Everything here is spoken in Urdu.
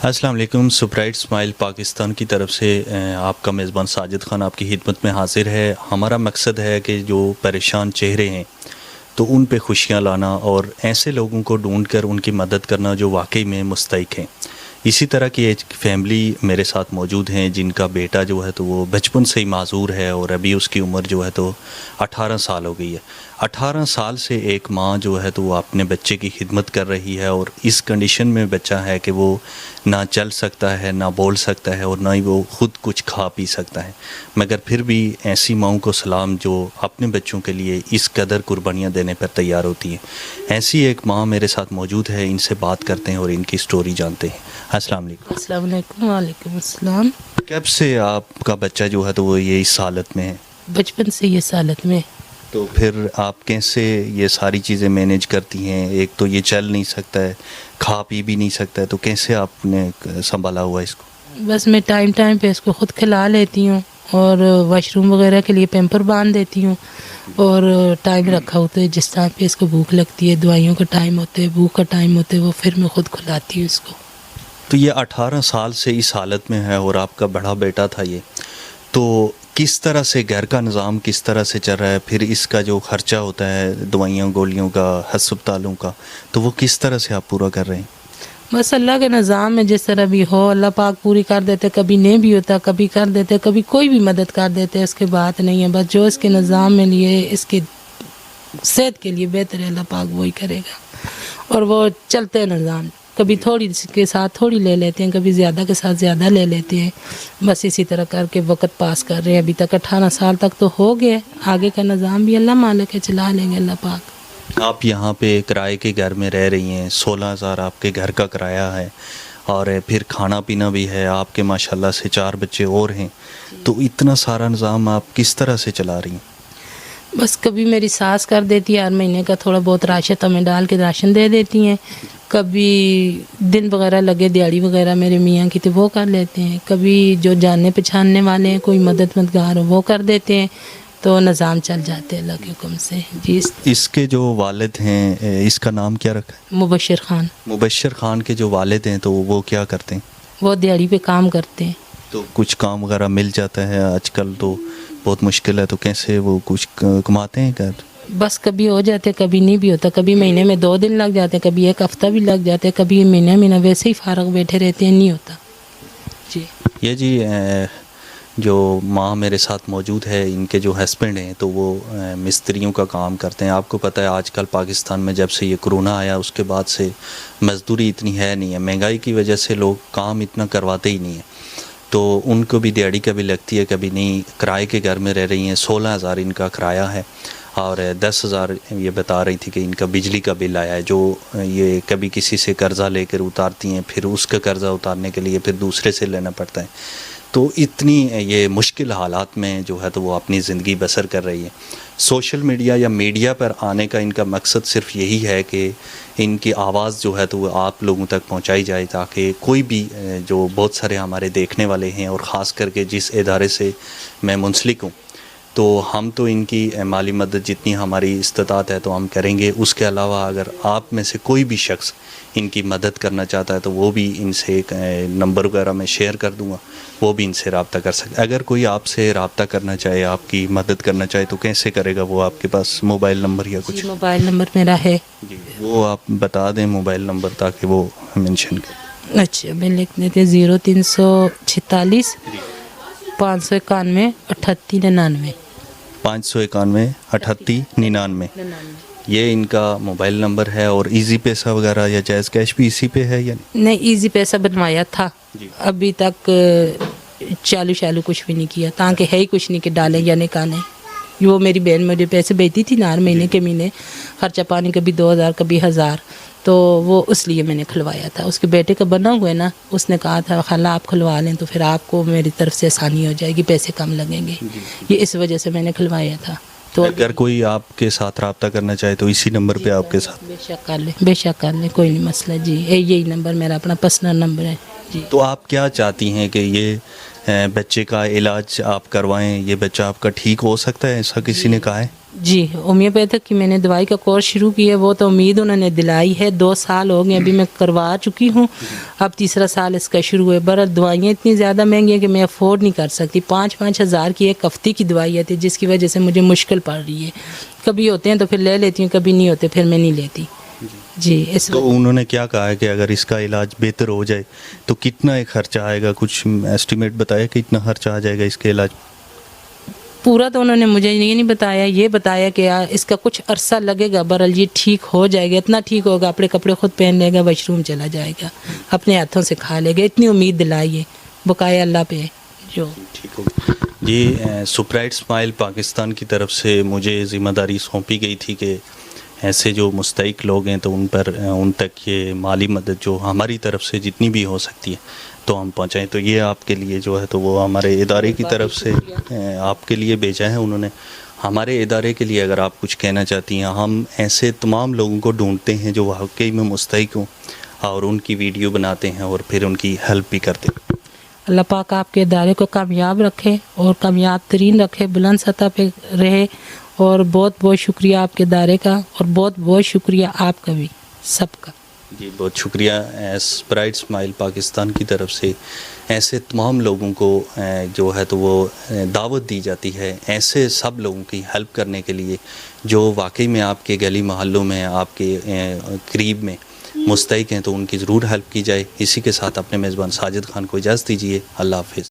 السلام علیکم. سپرائٹ اسمائل پاکستان کی طرف سے آپ کا میزبان ساجد خان آپ کی خدمت میں حاضر ہے. ہمارا مقصد ہے کہ جو پریشان چہرے ہیں تو ان پہ خوشیاں لانا اور ایسے لوگوں کو ڈھونڈ کر ان کی مدد کرنا جو واقعی میں مستحق ہیں. اسی طرح کی ایک فیملی میرے ساتھ موجود ہیں جن کا بیٹا جو ہے تو وہ بچپن سے ہی معذور ہے اور ابھی اس کی عمر جو ہے تو 18 سال ہو گئی ہے. 18 سال سے ایک ماں جو ہے تو وہ اپنے بچے کی خدمت کر رہی ہے اور اس کنڈیشن میں بچہ ہے کہ وہ نہ چل سکتا ہے، نہ بول سکتا ہے اور نہ ہی وہ خود کچھ کھا پی سکتا ہے. مگر پھر بھی ایسی ماؤں کو سلام جو اپنے بچوں کے لیے اس قدر قربانیاں دینے پر تیار ہوتی ہیں. ایسی ایک ماں میرے ساتھ موجود ہے، ان سے بات کرتے ہیں اور ان کی سٹوری جانتے ہیں. السلام علیکم. السلام علیکم. وعلیکم السلام. کب سے آپ کا بچہ جو ہے تو وہ یہ اس حالت میں ہے؟ بچپن سے یہ حالت میں. تو پھر آپ کیسے یہ ساری چیزیں مینیج کرتی ہیں؟ ایک تو یہ چل نہیں سکتا ہے، کھا پی بھی نہیں سکتا ہے، تو کیسے آپ نے سنبھالا ہوا اس کو؟ بس میں ٹائم پہ اس کو خود کھلا لیتی ہوں اور واش روم وغیرہ کے لیے پیمپر باندھ دیتی ہوں اور ٹائم رکھا ہوتا ہے جس ٹائم پہ اس کو بھوک لگتی ہے، دوائیوں کا ٹائم ہوتا ہے، بھوک کا ٹائم ہوتا ہے، وہ پھر میں خود کھلاتی ہوں اس کو. تو یہ 18 سال سے اس حالت میں ہے اور آپ کا بڑا بیٹا تھا یہ، تو کس طرح سے گھر کا نظام کس طرح سے چل رہا ہے؟ پھر اس کا جو خرچہ ہوتا ہے دوائیوں گولیوں کا، ہسپتالوں کا، تو وہ کس طرح سے آپ پورا کر رہے ہیں؟ بس اللہ کے نظام میں جس طرح بھی ہو اللہ پاک پوری کر دیتے. کبھی نہیں بھی ہوتا، کبھی کر دیتے، کبھی کوئی بھی مدد کر دیتے، اس کے بات نہیں ہے. بس جو اس کے نظام میں لیے اس کی صحت کے لیے بہتر ہے اللہ پاک وہی کرے گا. اور وہ چلتے نظام، کبھی تھوڑی کے ساتھ تھوڑی لے لیتے ہیں، کبھی زیادہ کے ساتھ زیادہ لے لیتے ہیں. بس اسی طرح کر کے وقت پاس کر رہے ہیں. ابھی تک 18 سال تک تو ہو گئے، آگے کا نظام بھی اللہ مالک ہے، چلا لیں گے اللہ پاک. آپ یہاں پہ کرائے کے گھر میں رہ رہی ہیں، 16,000 آپ کے گھر کا کرایہ ہے اور پھر کھانا پینا بھی ہے. آپ کے ماشاءاللہ سے 4 بچے اور ہیں، تو اتنا سارا نظام آپ کس طرح سے چلا رہی ہیں؟ بس کبھی میری ساس کر دیتی ہے، ہر مہینے کا تھوڑا بہت راشن تمہیں ڈال کے راشن دے دیتی ہیں. کبھی دن وغیرہ لگے دیہڑی وغیرہ میرے میاں کی تو وہ کر لیتے ہیں. کبھی جو جاننے پہچاننے والے ہیں کوئی مددگار ہو وہ کر دیتے ہیں. تو نظام چل جاتے ہیں اللہ کے حکم سے. جی. اس کے جو والد ہیں اس کا نام کیا رکھا ہے؟ مبشر خان. مبشر خان کے جو والد ہیں تو وہ کیا کرتے ہیں؟ وہ دیہڑی پہ کام کرتے ہیں. تو کچھ کام وغیرہ مل جاتا ہے؟ آج کل تو بہت مشکل ہے، تو کیسے وہ کچھ کماتے ہیں گھر؟ بس کبھی ہو جاتے، کبھی نہیں بھی ہوتا. کبھی مہینے میں 2 دن لگ جاتے، کبھی 1 ہفتہ بھی لگ جاتے، کبھی مہینہ ویسے ہی فارغ بیٹھے رہتے ہیں، نہیں ہوتا. جی. یہ جی جو ماں میرے ساتھ موجود ہے ان کے جو ہسبینڈ ہیں تو وہ مستریوں کا کام کرتے ہیں. آپ کو پتہ ہے آج کل پاکستان میں جب سے یہ کرونا آیا اس کے بعد سے مزدوری اتنی ہے نہیں ہے، مہنگائی کی وجہ سے لوگ کام اتنا کرواتے ہی نہیں ہیں. تو ان کو بھی دیہڑی کبھی لگتی ہے کبھی نہیں. کرائے کے گھر میں رہ رہی ہیں، 16,000 ان کا کرایہ ہے اور 10,000 یہ بتا رہی تھی کہ ان کا بجلی کا بل آیا ہے جو یہ کبھی کسی سے قرضہ لے کر اتارتی ہیں، پھر اس کا قرضہ اتارنے کے لیے پھر دوسرے سے لینا پڑتا ہے. تو اتنی یہ مشکل حالات میں جو ہے تو وہ اپنی زندگی بسر کر رہی ہے. سوشل میڈیا یا میڈیا پر آنے کا ان کا مقصد صرف یہی ہے کہ ان کی آواز جو ہے تو وہ آپ لوگوں تک پہنچائی جائے تاکہ کوئی بھی جو بہت سارے ہمارے دیکھنے والے ہیں اور خاص کر کے جس ادارے سے میں منسلک ہوں تو ہم تو ان کی مالی مدد جتنی ہماری استطاعت ہے تو ہم کریں گے. اس کے علاوہ اگر آپ میں سے کوئی بھی شخص ان کی مدد کرنا چاہتا ہے تو وہ بھی ان سے ایک نمبر وغیرہ میں شیئر کر دوں گا، وہ بھی ان سے رابطہ کر سکتے. اگر کوئی آپ سے رابطہ کرنا چاہے، آپ کی مدد کرنا چاہے تو کیسے کرے گا؟ وہ آپ کے پاس موبائل نمبر یا کچھ؟ جی موبائل نمبر میرا ہے. جی وہ آپ بتا دیں موبائل نمبر تاکہ وہ مینشن کریں. اچھا میں لکھ دیتے 0346 591 3899. 591 3899 یہ ان کا موبائل نمبر ہے. اور ایزی پیسہ وغیرہ یا جائز کیش بھی اسی پہ ہے یا نہیں؟ ایزی پیسہ بنوایا تھا جی. ابھی تک چالو کچھ بھی نہیں کیا تاکہ ہے ہی کچھ نہیں کہ ڈالیں یا نکالیں. وہ میری بہن مجھے پیسے بھیجتی تھی نا ہر مہینے کے مہینے، خرچہ پانی کبھی 2,000 کبھی 1,000، تو وہ اس لیے میں نے کھلوایا تھا. اس کے بیٹے کا بنا ہوا ہے نا، اس نے کہا تھا خالہ آپ کھلوا لیں تو پھر آپ کو میری طرف سے آسانی ہو جائے گی، پیسے کم لگیں گے. یہ اس وجہ سے میں نے کھلوایا تھا. تو اگر کوئی آپ کے ساتھ رابطہ کرنا چاہے تو اسی نمبر پہ آپ کے ساتھ بے شک کر لیں کوئی نہیں مسئلہ. جی یہی نمبر میرا اپنا پرسنل نمبر ہے. جی. تو آپ کیا چاہتی ہیں کہ یہ بچے کا علاج آپ کروائیں، یہ بچہ آپ کا ٹھیک ہو سکتا ہے؟ ایسا کسی نے کہا ہے؟ جی ہومیوپیتھک کی میں نے دوائی کا کورس شروع کیا ہے، وہ تو امید انہوں نے دلائی ہے، 2 سال ہو گئے ابھی میں کروا چکی ہوں، اب تیسرا سال اس کا شروع ہے۔ برحال دوائیاں اتنی زیادہ مہنگی ہیں کہ میں افورڈ نہیں کر سکتی، 5-5 ہزار کی ایک ہفتے کی دوائی آتی ہے، جس کی وجہ سے مجھے مشکل پڑ رہی ہے، کبھی ہوتے ہیں تو پھر لے لیتی ہوں، کبھی نہیں ہوتے پھر میں نہیں لیتی۔ جی اس تو انہوں نے کیا کہا ہے کہ اگر اس کا علاج بہتر ہو جائے تو کتنا ایک خرچہ آئے گا، کچھ ایسٹیمیٹ بتایا کہ اتنا خرچہ آ جائے گا اس کے علاج؟ پورا تو انہوں نے مجھے یہ نہیں بتایا، یہ بتایا کہ اس کا کچھ عرصہ لگے گا، برحال یہ ٹھیک ہو جائے گا، اتنا ٹھیک ہوگا اپنے کپڑے خود پہن لے گا، واش روم چلا جائے گا، اپنے ہاتھوں سے کھا لے گا، اتنی امید دلائی ہے، بقایا اللہ پہ جو۔ ٹھیک ہوگا جی۔ سپرائٹ اسمائل پاکستان کی طرف سے مجھے ذمہ داری سونپی گئی تھی کہ ایسے جو مستحق لوگ ہیں تو ان تک یہ مالی مدد جو ہماری طرف سے جتنی بھی ہو سکتی ہے تو ہم پہنچائیں، تو یہ آپ کے لیے جو ہے تو وہ ہمارے ادارے کی طرف سے آپ کے لیے بھیجا ہے انہوں نے۔ ہمارے ادارے کے لیے اگر آپ کچھ کہنا چاہتی ہیں، ہم ایسے تمام لوگوں کو ڈھونڈتے ہیں جو واقعی میں مستحق ہوں اور ان کی ویڈیو بناتے ہیں اور پھر ان کی ہیلپ بھی کرتے ہیں۔ اللہ پاک آپ کے ادارے کو کامیاب رکھے اور کامیاب ترین رکھے، بلند سطح پہ رہے، اور بہت بہت شکریہ آپ کے ادارے کا، اور بہت بہت شکریہ آپ کا بھی، سب کا۔ جی بہت شکریہ۔ اسپرائٹ اسمائل پاکستان کی طرف سے ایسے تمام لوگوں کو جو ہے تو وہ دعوت دی جاتی ہے، ایسے سب لوگوں کی ہیلپ کرنے کے لیے جو واقعی میں آپ کے گلی محلوں میں، آپ کے قریب میں مستحق ہیں، تو ان کی ضرور ہیلپ کی جائے۔ اسی کے ساتھ اپنے میزبان ساجد خان کو اجازت دیجیے، اللہ حافظ۔